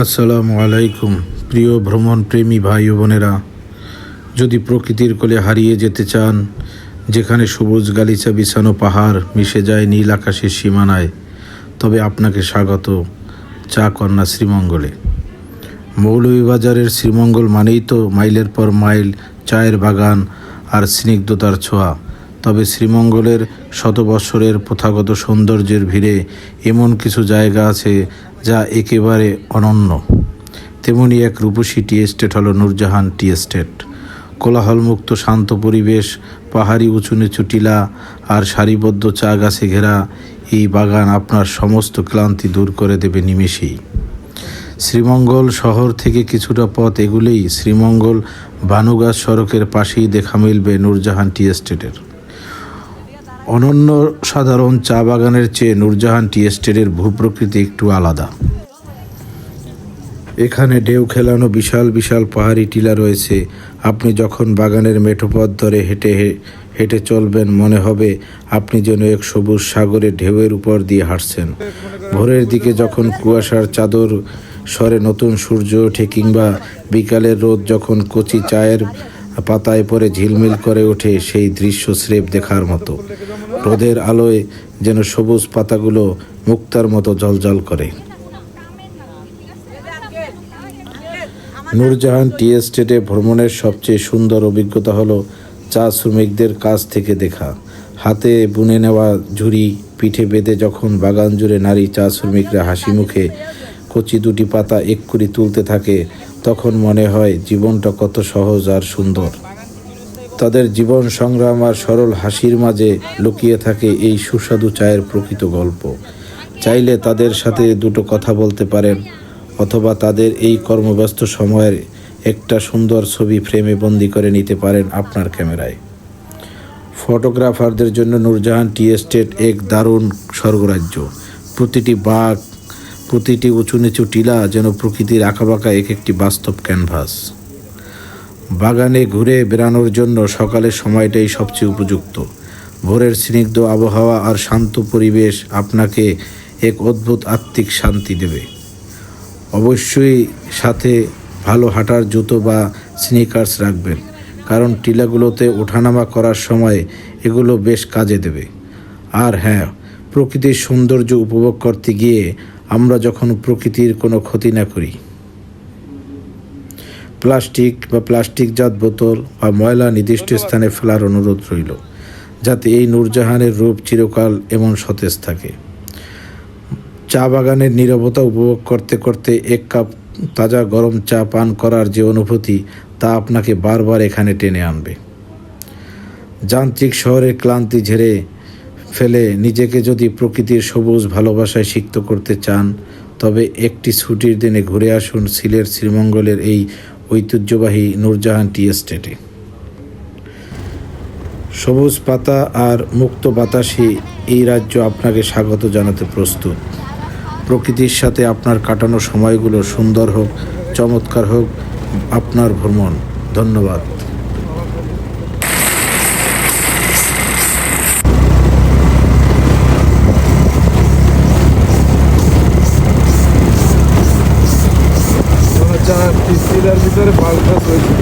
আসসালামু আলাইকুম। প্রিয় ভ্রমণ প্রেমী ভাই ও বোনেরা, যদি প্রকৃতির কোলে হারিয়ে যেতে চান, যেখানে সবুজ গালিচা বিছানো পাহাড় মিশে যায় নীল আকাশের সীমানায়, তবে আপনাকে স্বাগত চা কন্যা শ্রীমঙ্গলে। মৌলভীবাজারের শ্রীমঙ্গল মানেই তো মাইলের পর মাইল চায়ের বাগান আর স্নিগ্ধতার ছোঁয়া। তবে শ্রীমঙ্গলের শত বৎসরের প্রথাগত সৌন্দর্যের ভিড়ে এমন কিছু জায়গা আছে যা একেবারে অনন্য। তেমনি এক রূপসী টি এস্টেট হলো নূরজাহান টি এস্টেট। কোলাহলমুক্ত শান্ত পরিবেশ, পাহাড়ি উঁচু নিচু টিলা আর সারিবদ্ধ চা গাছে ঘেরা এই বাগান আপনার সমস্ত ক্লান্তি দূর করে দেবে নিমেষেই। শ্রীমঙ্গল শহর থেকে কিছুটা পথ এগুলেই শ্রীমঙ্গল ভানুগাছ সড়কের পাশেই দেখা মিলবে নূরজাহান টি এস্টেটের। অনন্য সাধারণ চা বাগানের চেয়ে নূরজাহান টি এস্টেটের ভূপ্রকৃতি একটু আলাদা। এখানে ঢেউ খেলানো বিশাল বিশাল পাহাড়ি টিলা রয়েছে। আপনি যখন বাগানের মেঠো পথ ধরে হেঁটে হেঁটে চলবেন, মনে হবে আপনি যেন এক সবুজ সাগরের ঢেউয়ের উপর দিয়ে হাঁটছেন। ভোরের দিকে যখন কুয়াশার চাদর সরে নতুন সূর্য ওঠে, কিংবা বিকালের রোদ যখন কচি চায়ের পাতায় পরে ঝিলমিল করে ওঠে, সেই দৃশ্য স্রেফ দেখার মতো। রোদের আলোয় যেন সবুজ পাতাগুলো মুক্তার মতো জ্বলজ্বল করে। নূরজাহান টি এস্টেটে ভ্রমণের সবচেয়ে সুন্দর অভিজ্ঞতা হলো চা শ্রমিকদের কাছ থেকে দেখা। হাতে বুনে নেওয়া ঝুড়ি পিঠে বেঁধে যখন বাগান জুড়ে নারী চা শ্রমিকরা হাসি মুখে কচি দুটি পাতা এক্ষুনি তুলতে থাকে, তখন মনে হয় জীবনটা কত সহজ আর সুন্দর। তাদের জীবন সংগ্রাম আর সরল হাসির মাঝে লুকিয়ে থাকে এই সুস্বাদু চায়ের প্রকৃত গল্প। চাইলে তাদের সাথে দুটো কথা বলতে পারেন, অথবা তাদের এই কর্মব্যস্ত সময়ের একটা সুন্দর ছবি ফ্রেমে বন্দি করে নিতে পারেন আপনার ক্যামেরায়। ফটোগ্রাফারদের জন্য নূরজাহান টি এস্টেট এক দারুণ স্বর্গরাজ্য। প্রতিটি বাগ, প্রতিটি উঁচু নিচু টিলা যেন প্রকৃতির আঁকাবাঁকা এক একটি বাস্তব ক্যানভাস। বাগানে ঘুরে বেড়ানোর জন্য সকালের সময়টাই সবচেয়ে উপযুক্ত। ভোরের স্নিগ্ধ আবহাওয়া আর শান্ত পরিবেশ আপনাকে এক অদ্ভুত আত্মিক শান্তি দেবে। অবশ্যই সাথে ভালো হাঁটার জুতো বা স্নিকার্স রাখবেন, কারণ টিলাগুলোতে ওঠানামা করার সময় এগুলো বেশ কাজে দেবে। আর হ্যাঁ, প্রকৃতির সৌন্দর্য উপভোগ করতে গিয়ে আমরা যখন প্রকৃতির কোনো ক্ষতি না করি। প্লাস্টিকজাত বোতল বা ময়লা নির্দিষ্ট স্থানে ফেলার অনুরোধ রইল, যাতে এই নূরজাহানের রূপ চিরকাল এমন সতেজ থাকে। চা বাগানের নীরবতা উপভোগ করতে করতে এক কাপ তাজা গরম চা পান করার যে অনুভূতি, তা আপনাকে বারবার এখানে টেনে আনবে। যান্ত্রিক শহরের ক্লান্তি ঝেড়ে ফেলে নিজেকে যদি প্রকৃতির সবুজ ভালোবাসায় সিক্ত করতে চান, তবে একটি ছুটির দিনে ঘুরে আসুন সিলেট শ্রীমঙ্গলের এই ঐতিহ্যবাহী নূরজাহান টি এস্টেটে। সবুজ পাতা আর মুক্ত বাতাসে এই রাজ্য আপনাকে স্বাগত জানাতে প্রস্তুত। প্রকৃতির সাথে আপনার কাটানো সময়গুলো সুন্দর হোক, চমৎকার হোক আপনার ভ্রমণ। ধন্যবাদ। ভিতরে পাল্টা হয়েছিল।